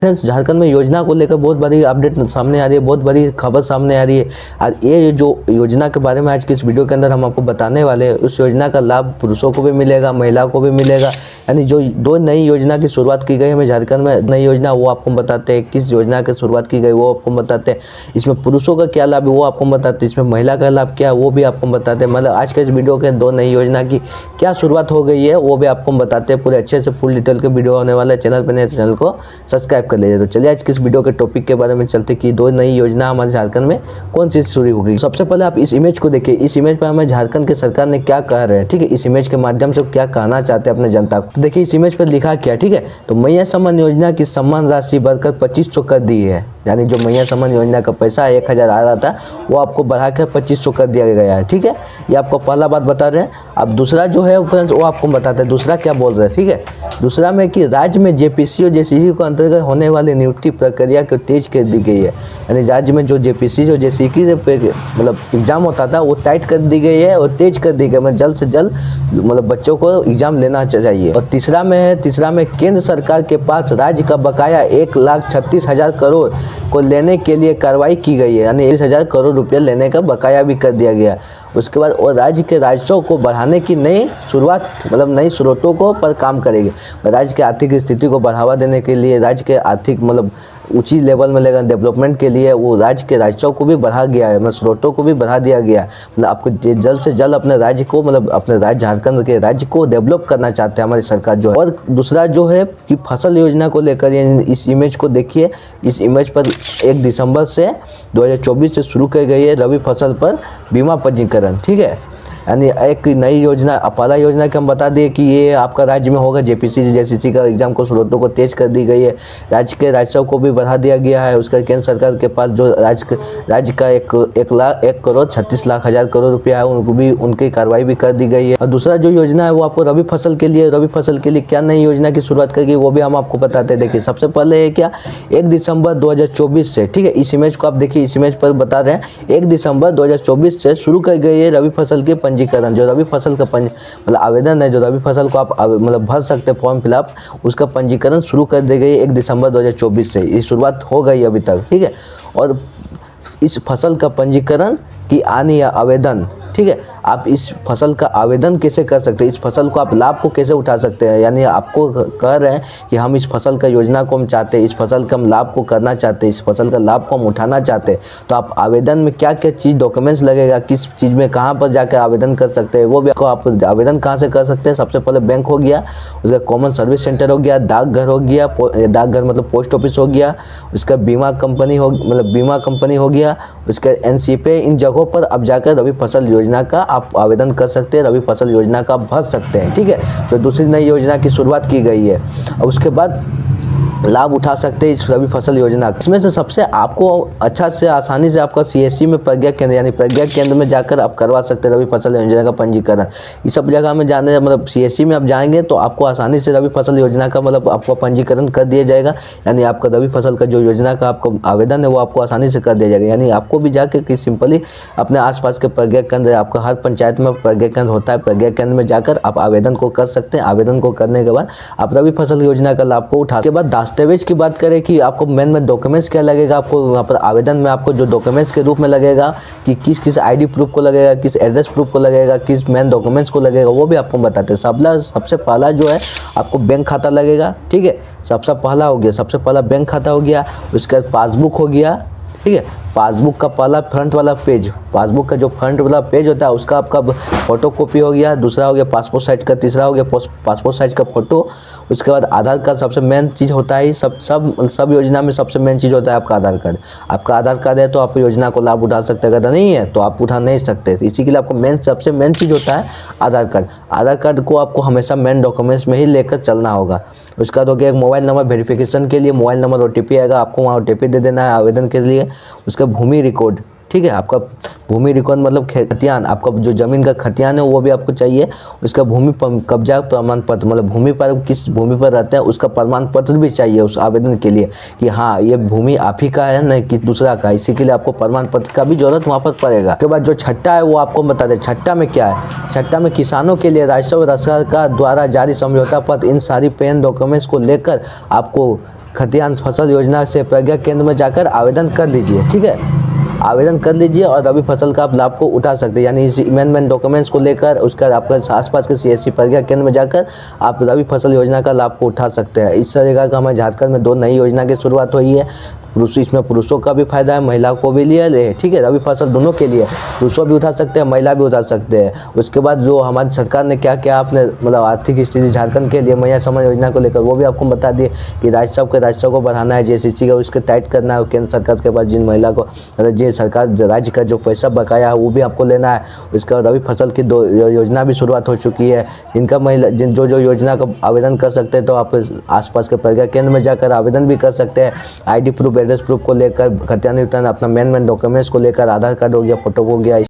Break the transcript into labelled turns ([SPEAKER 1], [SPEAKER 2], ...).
[SPEAKER 1] Friends, Jharkhand में योजना को लेकर बहुत बड़ी अपडेट सामने आ रही है, बहुत बड़ी खबर सामने आ रही है। और ये जो योजना के बारे में आज की इस वीडियो के अंदर हम आपको बताने वाले हैं, उस योजना का लाभ पुरुषों को भी मिलेगा, महिलाओं को भी मिलेगा। यानी जो दो नई योजना की शुरुआत की गई है हमें झारखंड में, नई योजना वो आपको बताते हैं, किस योजना की शुरुआत की गई वो आपको बताते हैं, इसमें पुरुषों का क्या लाभ है वो आपको बताते हैं, इसमें महिला का लाभ क्या है वो भी आपको बताते हैं। मतलब आज के इस वीडियो के दो नई योजना की क्या शुरुआत हो गई है वो भी आपको बताते हैं। पूरे अच्छे से फुल डिटेल के वीडियो होने वाला है। चैनल पर नए तो चैनल को सब्सक्राइब कर लीजिए। तो चलिए आज किस वीडियो के टॉपिक के बारे में चलते कि दो नई योजना हमारे झारखंड में कौन सी शुरू होगी। सबसे पहले आप इस इमेज को देखिए। इस इमेज पर हमें झारखंड के सरकार ने क्या कह रहे हैं, ठीक है, इस इमेज के माध्यम से क्या कहना चाहते हैं अपने जनता को। तो देखिए इस इमेज पर लिखा क्या, ठीक है, तो मैया सम्मान योजना की सम्मान राशि बढ़कर 2500 कर दी है। यानी जो मैया सम्मान योजना का पैसा 1000 आ रहा था वो आपको बढ़ाकर 2500 कर दिया गया है, ठीक है। ये आपको पहला बात बता रहे हैं। अब दूसरा जो है फ्रेंड्स वो आपको बताते हैं दूसरा क्या बोल रहे हैं, ठीक है। दूसरा में कि राज्य में जेपीसी और जेसीसी को अंतर्गत होने वाली नियुक्ति प्रक्रिया को तेज कर दी गई है। यानी राज्य में जो जेपीसी और जेसीसी मतलब एग्जाम होता था वो टाइट कर दी गई है और तेज कर दी गई है। मतलब जल्द से जल्द मतलब बच्चों को एग्जाम लेना चाहिए। और तीसरा में केंद्र सरकार के पास राज्य का बकाया 1,36,000 करोड़ को लेने के लिए कार्रवाई की गई है। यानी 1,000 करोड़ रुपये लेने का बकाया भी कर दिया गया। उसके बाद और राज्य के राजस्व को बढ़ाने की नई शुरुआत मतलब नई स्रोतों को पर काम करेगी। राज्य की आर्थिक स्थिति को बढ़ावा देने के लिए, राज्य के आर्थिक मतलब ऊंची लेवल में लेकर डेवलपमेंट के लिए वो राज्य के राजस्व को भी बढ़ा गया है, मतलब स्रोतों को भी बढ़ा दिया गया है। मतलब आपको जल्द से जल्द अपने राज्य को मतलब अपने राज्य झारखंड के राज्य को डेवलप करना चाहते हैं हमारी सरकार जो है। और दूसरा जो है कि फसल योजना को लेकर इस इमेज को देखिए। इस इमेज पर 1 दिसंबर से 2024 से शुरू की गई है रबी फसल पर बीमा पंजीकरण, ठीक है। यानी एक नई योजना, पहला योजना कि हम बता दिए कि ये आपका राज्य में होगा। जेपीसी जेसीसी का एग्जाम को स्रोतों को तेज कर दी गई है, राज्य के राजस्व को भी बढ़ा दिया गया है। उसका केंद्र सरकार के पास जो राज्य का 1,36,000 करोड़ रुपया है उनको भी उनकी कार्रवाई भी कर दी गई है। और दूसरा जो योजना है वो आपको रबी फसल के लिए क्या नई योजना की शुरुआत करेगी वो भी हम आपको बताते हैं। देखिए सबसे पहले है क्या, 1 दिसंबर 2024 से, ठीक है, इस इमेज को आप देखिए। इस इमेज पर बता रहे हैं 1 दिसंबर 2024 से शुरू कर गई है रबी फसल के पंजीकरण। जो रबी फसल का मतलब आवेदन है, जो रबी फसल को आप मतलब भर सकते हैं फॉर्म फिलअप, उसका पंजीकरण शुरू कर दी गई 1 दिसंबर 2024 से। ये शुरुआत हो गई अभी तक, ठीक है। और इस फसल का पंजीकरण की आने या आवेदन, ठीक है, आप इस फसल का आवेदन कैसे कर सकते हैं, इस फसल को आप लाभ को कैसे उठा सकते हैं। यानी आपको कह रहे हैं कि हम इस फसल का योजना को हम चाहते हैं, इस फसल का हम लाभ को करना चाहते हैं, इस फसल का लाभ को हम उठाना चाहते हैं। तो आप आवेदन में क्या क्या चीज़ डॉक्यूमेंट्स लगेगा, किस चीज़ में कहाँ पर जाकर आवेदन कर सकते हैं वो भी आपको। आप आवेदन कहाँ से कर सकते हैं, सबसे पहले बैंक हो गया, उसका कॉमन सर्विस सेंटर हो गया, डाकघर हो गया, डाकघर मतलब पोस्ट ऑफिस हो गया, उसका बीमा कंपनी हो गया, उसका एनसीपी, इन जगहों पर अब जाकर रबी फसल योजना का आप आवेदन कर सकते हैं, रबी फसल योजना का भर सकते हैं, ठीक है। तो दूसरी नई योजना की शुरुआत की गई है। और उसके बाद लाभ उठा सकते हैं इस रबी फसल योजना। इसमें से सबसे आपको अच्छा से आसानी से आपका सीएससी में प्रज्ञा केंद्र यानी प्रज्ञा केंद्र में जाकर आप करवा सकते हैं रबी फसल योजना का पंजीकरण। इस सब जगह में जाने मतलब सीएससी में आप जाएंगे तो आपको आसानी से रबी फसल योजना का मतलब आपको पंजीकरण कर दिया जाएगा। यानी आपका रबी फसल का जो योजना का आपका आवेदन है वो आपको आसानी से कर दिया जाएगा। यानी आपको भी जाकर कि सिंपली अपने आसपास के प्रज्ञा केंद्र, आपका हर पंचायत में प्रज्ञा केंद्र होता है, प्रज्ञा केंद्र में जाकर आप आवेदन को कर सकते हैं। आवेदन को करने के बाद आप रबी फसल योजना का लाभ को उठा के बाद दस्तावेज की बात करें कि आपको मेन डॉक्यूमेंट्स क्या लगेगा। आपको वहाँ पर आवेदन में आपको जो डॉक्यूमेंट्स के रूप में लगेगा कि किस किस आईडी प्रूफ को लगेगा, किस एड्रेस प्रूफ को लगेगा, किस मेन डॉक्यूमेंट्स को लगेगा वो भी आपको बताते हैं। सबसे पहला जो है आपको बैंक खाता लगेगा, ठीक है, सबसे पहला बैंक खाता हो गया। उसके बाद पासबुक हो गया, ठीक है, पासबुक का पहला फ्रंट वाला पेज, पासबुक का जो फ्रंट वाला पेज होता है उसका आपका फोटो कॉपी हो गया। दूसरा हो गया पासपोर्ट साइज का, तीसरा हो गया पासपोर्ट साइज का फोटो। उसके बाद आधार कार्ड सबसे मेन चीज़ होता है। सब योजना में सबसे मेन चीज़ होता है आपका आधार कार्ड। आपका आधार कार्ड है तो आप योजना को लाभ उठा सकते हैं, अगर नहीं है तो आप उठा नहीं सकते। इसी के लिए आपको सबसे मेन चीज़ होता है आधार कार्ड। आधार कार्ड को आपको हमेशा मेन डॉक्यूमेंट्स में ही लेकर चलना होगा। उसके बाद हो गया एक मोबाइल नंबर वेरिफिकेशन के लिए, मोबाइल नंबर OTP आएगा, आपको वहाँ OTP दे देना है आवेदन के लिए। उसका भूमि रिकॉर्ड, ठीक है, आपका भूमि रिकॉर्ड मतलब खतियान, आपका जो जमीन का खतियान है वो भी आपको चाहिए। उसका भूमि कब्जा प्रमाण पत्र मतलब भूमि पर किस भूमि पर रहते हैं उसका प्रमाण पत्र भी चाहिए उस आवेदन के लिए कि हाँ ये भूमि आप ही का है, नहीं कि दूसरा का। इसी के लिए आपको प्रमाण पत्र का भी जरूरत वहाँ पर पड़ेगा। उसके बाद जो छठा है वो आपको बता दें। छठा में क्या है, छठा में किसानों के लिए राजस्व सरकार द्वारा जारी समझौता पत्र, इन सारी पेन डॉक्यूमेंट्स को लेकर आपको खतियान फसल योजना से प्रज्ञा केंद्र में जाकर आवेदन कर लीजिए। ठीक है, आवेदन कर लीजिए और रबी फसल का आप लाभ को उठा सकते हैं। यानी इस मेन डॉक्यूमेंट्स को लेकर उसका आपके आसपास के CSC प्रज्ञा केंद्र में जाकर आप रबी फसल योजना का लाभ को उठा सकते हैं। इस तरीके का हमारे झारखंड में 2 नई योजना की शुरुआत हुई है। इसमें पुरुषों का भी फायदा है, महिलाओं को भी लिए। ठीक है, रबी फसल दोनों के लिए, पुरुषों भी उठा सकते हैं, महिला भी उठा सकते हैं। उसके बाद जो हमारी सरकार ने क्या क्या आपने मतलब आर्थिक स्थिति झारखंड के लिए महिला सम्मान योजना को लेकर वो भी आपको बता दिए कि राजस्व को बढ़ाना है, JCC का उसके टाइट करना है केंद्र सरकार के पास, जिन महिला को जो सरकार राज्य का जो पैसा बकाया है वो भी आपको लेना है। इसका रबी फसल की 2 योजना भी शुरुआत हो चुकी है। इनका महिला जो योजना का आवेदन कर सकते हैं तो आप आसपास के प्रज्ञा केंद्र में जाकर आवेदन भी कर सकते हैं। ID प्रूफ, एड्रेस प्रूफ को लेकर, खतियान अपना मेन डॉक्यूमेंट्स को लेकर, आधार कार्ड हो गया, फोटो हो गया।